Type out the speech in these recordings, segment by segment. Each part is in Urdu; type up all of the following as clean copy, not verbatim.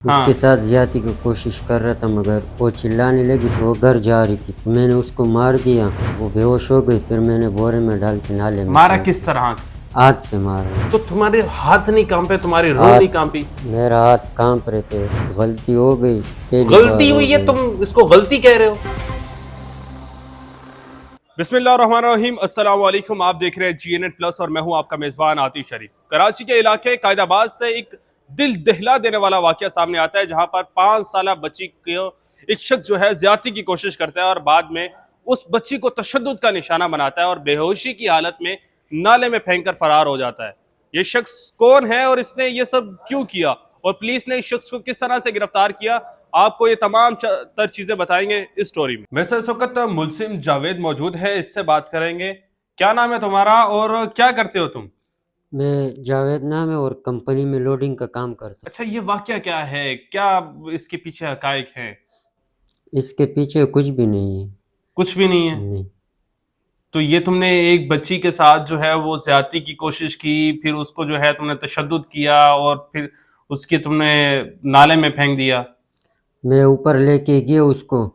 اس ہاں کے ساتھ زیادتی کی کوشش کر رہا تھا مگر وہ چلانے لگی تو وہ گھر جا رہی تھی تو میں نے اس کو مار دیا، وہ بے ہوش ہو گئی، پھر میں نے بورے میں ڈال کے نالے میں مارا پھینک کس دیا۔ طرح؟ ہاتھ سے مارا۔ تو تمہارے ہاتھ نہیں کانپے، تمہاری روح نہیں ہاتھ، کانپی؟ میرا ہاتھ کانپ رہے تھے، غلطی ہو گئی، پہلی بار غلطی ہو ہوئی ہے، گئی۔ تم اس کو غلطی کہہ رہے ہو؟ بسم اللہ الرحمن الرحیم، السلام علیکم، آپ دیکھ رہے ہیں جی این ایٹ پلس اور میں ہوں آپ کا میزبان عاطف شریف۔ کراچی کے علاقے قائد آباد سے ایک دل دہلا دینے والا واقعہ سامنے آتا ہے، جہاں پر 5 سالہ بچی کو ایک شخص جو ہے زیادتی کی کوشش کرتا ہے اور بعد میں اس بچی کو تشدد کا نشانہ بناتا ہے اور بے ہوشی کی حالت میں نالے میں پھینک کر فرار ہو جاتا ہے۔ یہ شخص کون ہے اور اس نے یہ سب کیوں کیا اور پولیس نے اس شخص کو کس طرح سے گرفتار کیا، آپ کو یہ تمام تر چیزیں بتائیں گے اس سٹوری میں۔ میرے ساتھ اس وقت ملزم جاوید موجود ہے، اس سے بات کریں گے۔ کیا نام ہے تمہارا اور کیا کرتے ہو تم؟ میں جاوید نام ہے اور کمپنی میں لوڈنگ کا کام کرتا اچھا، یہ واقعہ کیا ہے؟ کیا اس کے پیچھے حقائق ہیں؟ ہوں۔ اس کے پیچھے کچھ بھی نہیں ہے۔ کچھ بھی نہیں ہے؟ نہیں، تو یہ تم نے ایک بچی کے ساتھ جو ہے وہ زیادتی کی کوشش کی، پھر اس کو جو ہے تم نے تشدد کیا اور پھر اس کی تم نے نالے میں پھینک دیا۔ میں اوپر لے کے گیا اس کو،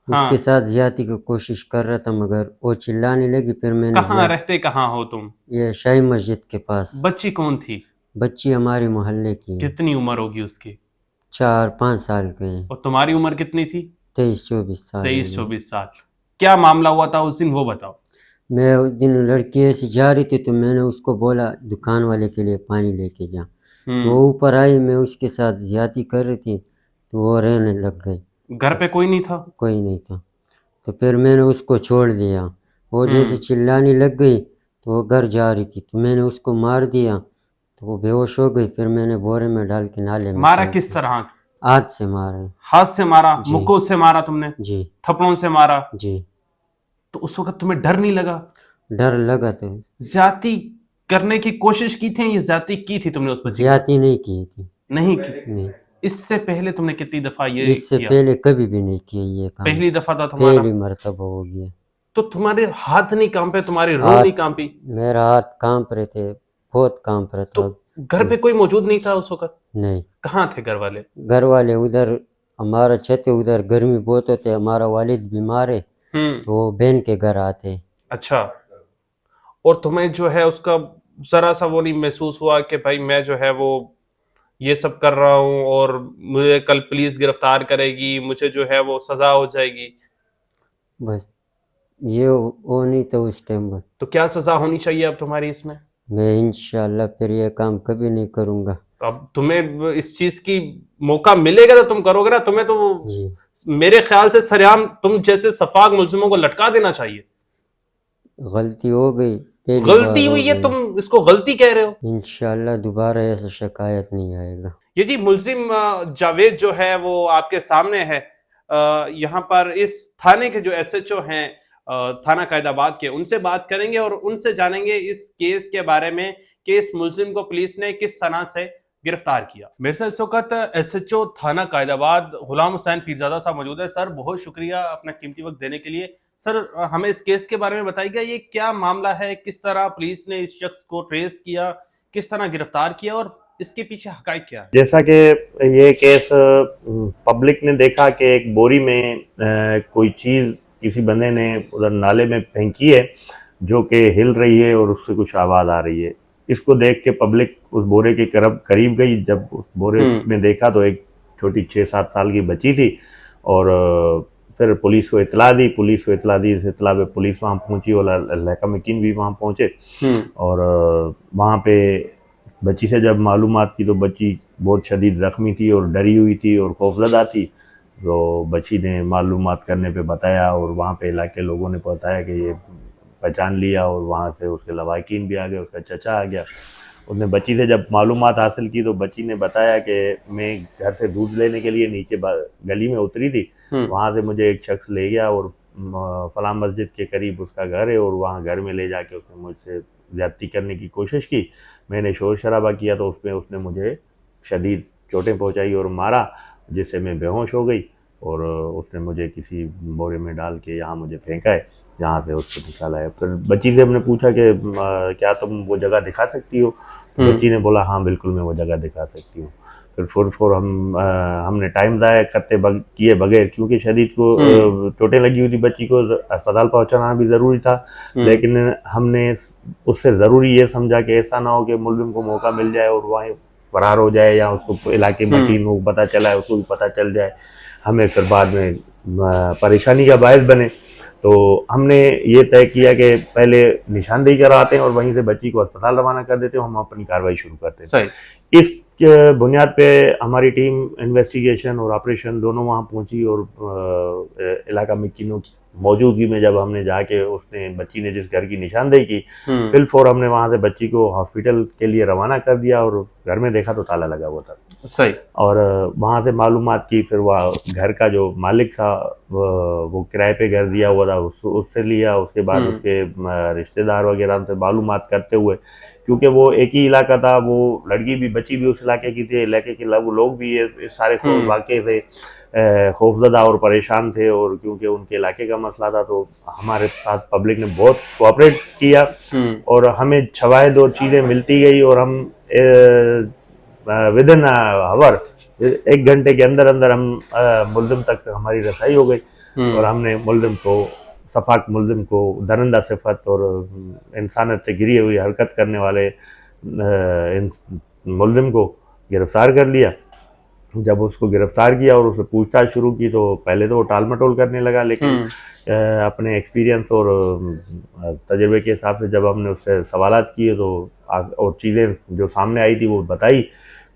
اس ہاں، کے ساتھ زیادتی کی کوشش کر رہا تھا مگر وہ چلانے لگی، پھر میں نے کہاں رہتے کہاں ہو تم؟ یہ شاہی مسجد کے پاس۔ بچی کون تھی؟ بچی ہمارے محلے کی ہے، کتنی عمر ہوگی اس کی؟ 4-5 سال کے ہیں، اور تمہاری عمر کتنی تھی؟ 23-24 سال ہو 23-24 گئے۔ سال۔ کیا معاملہ ہوا تھا اس دن وہ بتاؤ۔ میں اس دن لڑکی ایسی جا رہی تھی تو میں نے اس کو بولا دکان والے کے لیے پانی لے کے جا، تو وہ اوپر آئی، میں اس کے ساتھ زیادتی کر رہی تھی تو وہ رہنے لگ گئی، گھر پہ کوئی نہیں تھا؟ کوئی نہیں تھا، تو پھر میں نے اس کو چھوڑ دیا۔ وہ جیسے چلانے لگ گئی تو وہ گھر جا رہی تھی تو میں نے اس کو مار دیا تو وہ بے ہوش ہو گئی، پھر میں نے بورے میں ڈال کے نالے میں مارا پھینک کس دیا۔ طرح؟ ہاتھ سے مارا۔ ہاتھ سے مارا؟ جی مکوں سے مارا تم نے؟ جی تھپڑوں سے مارا؟ جی۔ تو اس وقت تمہیں ڈر نہیں لگا؟ ڈر لگا تو، زیادتی کرنے کی کوشش کی تھی یا زیادتی کی تھی تم نے اس بچی کے ساتھ؟ زیادتی نہیں کی تھی۔ نہیں کی؟ نہیں، اس سے پہلے تم نے کتنی دفعہ یہ اس سے کیا؟ پہلے کبھی بھی نہیں کیا یہ کام، پہلی دفعہ تھا تمہارا؟ پہلی مرتبہ ہو گیا۔ تو تمہارے ہاتھ نہیں کانپے، تمہاری روح ہاتھ، نہیں کانپی؟ میرا ہاتھ کانپ رہے تھے، بہت کانپ رہا تو تھا۔ گھر پہ کوئی موجود نہیں تھا اس وقت؟ نہیں، کہاں تھے گھر والے؟ گھر والے ادھر، ہمارا چھت ہے ادھر، گرمی بہت ہوتے، ہمارا والد بیمار ہے تو وہ بہن کے گھر آتے۔ اچھا، اور تمہیں جو ہے اس کا ذرا سا وہ نہیں محسوس ہوا کہ بھائی میں جو ہے وہ یہ سب کر رہا ہوں اور مجھے کل پولیس گرفتار کرے گی، مجھے جو ہے وہ سزا ہو جائے گی؟ بس یہ وہ نہیں تھا اس ٹائم۔ بس تو کیا سزا ہونی چاہیے اب تمہاری اس میں؟ میں انشاءاللہ پھر یہ کام کبھی نہیں کروں گا۔ اب تمہیں اس چیز کی موقع ملے گا تو تم کرو گے نا؟ تمہیں تو جی، میرے خیال سے سریعام تم جیسے شفاق ملزموں کو لٹکا دینا چاہیے۔ غلطی ہو گئی، پہلی بار غلطی ہو ہوئی ہے، گئی، تم اس کو غلطی کہہ رہے ہو؟ انشاءاللہ دوبارہ ایسا شکایت نہیں آئے گا۔ یہ جی ملزم جاوید جو ہے وہ آپ کے سامنے ہے۔ یہاں پر اس تھانے کے جو ایس ایچ او ہیں تھانہ قائد آباد کے، ان سے بات کریں گے اور ان سے جانیں گے اس کیس کے بارے میں کہ اس ملزم کو پولیس نے کس طرح سے گرفتار کیا۔ میرے ساتھ اس وقت ایس ایچ او تھانہ قائد آباد غلام حسین پیرزادہ صاحب موجود ہے۔ سر بہت شکریہ اپنا قیمتی وقت دینے کے لیے۔ سر ہمیں اس کیس کے بارے میں بتائیے گا، یہ کیا معاملہ ہے، کس طرح پولیس نے اس شخص کو ٹریس کیا، کس طرح گرفتار کیا اور اس کے پیچھے حقائق کیا ہے؟ جیسا کہ یہ کیس پبلک نے دیکھا کہ ایک بوری میں کوئی چیز کسی بندے نے ادھر نالے میں پھینکی ہے جو کہ ہل رہی ہے اور اس سے کچھ آواز آ رہی ہے۔ اس کو دیکھ کے پبلک اس بورے کے قریب گئی، جب اس بورے میں دیکھا تو ایک چھوٹی 6-7 سال کی بچی تھی، اور پھر پولیس کو اطلاع دی۔ اس اطلاع پہ پولیس وہاں پہنچی اور لہکہ مکین بھی وہاں پہنچے، اور وہاں پہ بچی سے جب معلومات کی تو بچی بہت شدید زخمی تھی اور ڈری ہوئی تھی اور خوفزدہ تھی۔ تو بچی نے معلومات کرنے پہ بتایا اور وہاں پہ علاقے لوگوں نے بتایا کہ یہ پہچان لیا، اور وہاں سے اس کے لواحقین بھی آ گئے، اس کا چچا آ گیا۔ اس نے بچی سے جب معلومات حاصل کی تو بچی نے بتایا کہ میں گھر سے دودھ لینے کے لیے نیچے گلی میں اتری تھی، وہاں سے مجھے ایک شخص لے گیا اور فلاں مسجد کے قریب اس کا گھر ہے، اور وہاں گھر میں لے جا کے اس نے مجھ سے زیادتی کرنے کی کوشش کی۔ میں نے شور شرابہ کیا تو اس نے مجھے شدید چوٹیں پہنچائی اور مارا، جس سے میں بے ہوش ہو گئی، اور اس نے مجھے کسی بورے میں ڈال کے یہاں مجھے پھینکا ہے، جہاں سے اس کو نکالا ہے۔ پھر بچی سے ہم نے پوچھا کہ کیا تم وہ جگہ دکھا سکتی ہو؟ تو بچی نے بولا ہاں بالکل میں وہ جگہ دکھا سکتی ہوں۔ پھر فور ہم نے ٹائم ضائع کیے بغیر، کیونکہ شدید کو چوٹیں لگی ہوئی تھی، بچی کو اسپتال پہنچانا بھی ضروری تھا، لیکن ہم نے اس سے ضروری یہ سمجھا کہ ایسا نہ ہو کہ ملزم کو موقع مل جائے اور وہیں فرار ہو جائے، یا اس کو علاقے میں ٹیم کو پتہ چلا ہے اس کو بھی پتہ چل جائے، ہمیں پھر بعد میں پریشانی کا باعث بنے۔ تو ہم نے یہ طے کیا کہ پہلے نشاندہی کراتے ہیں اور وہیں سے بچی کو اسپتال روانہ کر دیتے ہیں، ہم اپنی کارروائی شروع کرتے ہیں۔ اس بنیاد پہ ہماری ٹیم انویسٹیگیشن اور آپریشن دونوں وہاں پہنچی، اور علاقہ مکینوں کی موجودگی میں جب ہم نے جا کے بچی نے جس گھر کی نشاندہی کی، فی الفور ہم نے وہاں سے بچی کو ہاسپٹل کے لیے روانہ کر دیا، اور گھر میں دیکھا تو تالا لگا ہوا تھا۔ صحیح۔ اور وہاں سے معلومات کی، پھر وہ گھر کا جو مالک تھا وہ کرائے پہ گھر دیا ہوا تھا، اس سے لیا، اس کے بعد اس کے رشتہ دار وغیرہ سے معلومات کرتے ہوئے، کیونکہ وہ ایک ہی علاقہ تھا، وہ لڑکی بھی بچی بھی اس علاقے کی تھی، علاقے کے لوگ بھی اس سارے واقعے سے خوفزدہ اور پریشان تھے، اور کیونکہ ان کے علاقے کا مسئلہ تھا تو ہمارے ساتھ پبلک نے بہت کوآپریٹ کیا، اور ہمیں شواہد اور چیزیں ملتی گئی، اور ہم ود ان آور 1 گھنٹے کے اندر ہم ملزم تک ہماری رسائی ہو گئی، اور ہم نے شفاق ملزم کو درندہ صفت اور انسانیت سے گری ہوئی حرکت کرنے والے ملزم کو گرفتار کر لیا۔ جب اس کو گرفتار کیا اور اس سے پوچھ تاچھ شروع کی، تو پہلے تو وہ ٹال مٹول کرنے لگا، لیکن اپنے ایکسپیرینس اور تجربے کے حساب سے جب ہم نے اس سے سوالات کیے تو اور چیزیں جو سامنے آئی تھی وہ بتائی،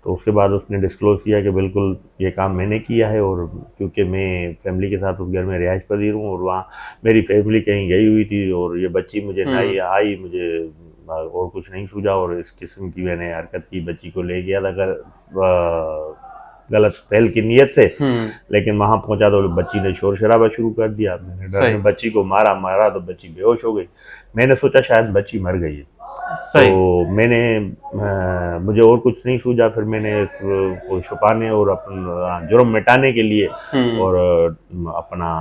تو اس کے بعد اس نے ڈسکلوز کیا کہ بالکل یہ کام میں نے کیا ہے، اور کیونکہ میں فیملی کے ساتھ اس گھر میں رہائش پذیر ہوں، اور وہاں میری فیملی کہیں گئی ہوئی تھی، اور یہ بچی مجھے نہ آئی، مجھے اور کچھ نہیں سوجا، اور اس قسم کی میں نے حرکت کی، بچی کو لے گیا تھا غلط فعل کی نیت سے، لیکن وہاں پہنچا تو بچی نے شور شرابہ شروع کر دیا، میں نے ڈر میں بچی کو مارا تو بچی بے ہوش ہو گئی، میں نے سوچا شاید بچی مر گئی ہے، تو میں نے مجھے اور کچھ نہیں سوجا، پھر میں نے اس کو چھپانے اور اپنا جرم مٹانے کے لیے اور اپنا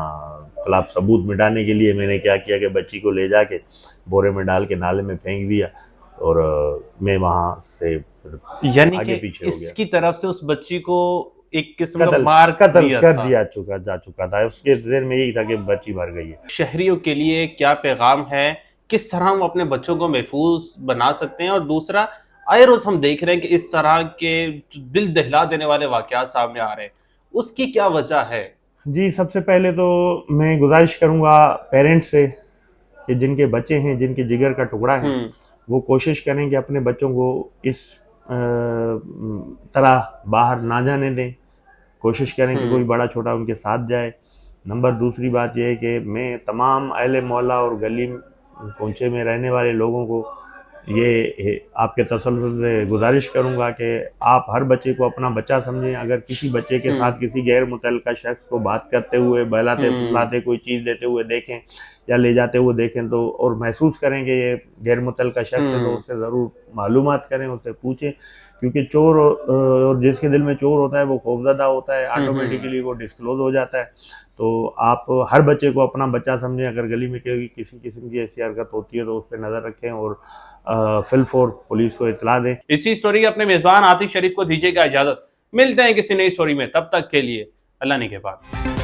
خلاف ثبوت مٹانے کے لیے میں نے کیا کیا کہ بچی کو لے جا کے بورے میں ڈال کے نالے میں پھینک دیا، اور میں وہاں سے یعنی کہ اس کی طرف سے اس بچی کو ایک قسم کا مار قتل کر دیا جا چکا تھا، اس کے ذہن میں یہی تھا کہ بچی مر گئی ہے۔ شہریوں کے لیے کیا پیغام ہے، کس طرح ہم اپنے بچوں کو محفوظ بنا سکتے ہیں، اور دوسرا آئے روز ہم دیکھ رہے ہیں کہ اس طرح کے دل دہلا دینے والے واقعات سامنے آ رہے ہیں، اس کی کیا وجہ ہے؟ جی، سب سے پہلے تو میں گزارش کروں گا پیرنٹس سے کہ جن کے بچے ہیں، جن کے جگر کا ٹکڑا ہے، وہ کوشش کریں کہ اپنے بچوں کو اس طرح باہر نہ جانے دیں، کوشش کریں کہ کوئی بڑا چھوٹا ان کے ساتھ جائے۔ دوسری بات یہ ہے کہ میں تمام اہل محلہ اور گلی کوچے میں رہنے والے لوگوں کو یہ آپ کے تسلسل سے گزارش کروں گا کہ آپ ہر بچے کو اپنا بچہ سمجھیں، اگر کسی بچے کے ساتھ کسی غیر متعلقہ شخص کو بات کرتے ہوئے، بہلاتے پھسلاتے کوئی چیز دیتے ہوئے دیکھیں یا لے جاتے ہوئے دیکھیں تو اور محسوس کریں کہ یہ غیر متعلقہ شخص ہے تو اس سے ضرور معلومات کریں، اس سے پوچھیں، کیونکہ چور اور جس کے دل میں چور ہوتا ہے وہ خوفزدہ ہوتا ہے، آٹومیٹکلی وہ ڈسکلوز ہو جاتا ہے۔ تو آپ ہر بچے کو اپنا بچہ سمجھیں، اگر گلی میں کسی قسم کی ایسی حرکت ہوتی ہے تو اس پہ نظر رکھیں اور فی الفور پولیس کو اطلاع دیں۔ اسی سٹوری کے اپنے میزبان عاطف شریف کو دیجیے گا اجازت، ملتے ہیں کسی نئی سٹوری میں، تب تک کے لیے اللہ نگہبان۔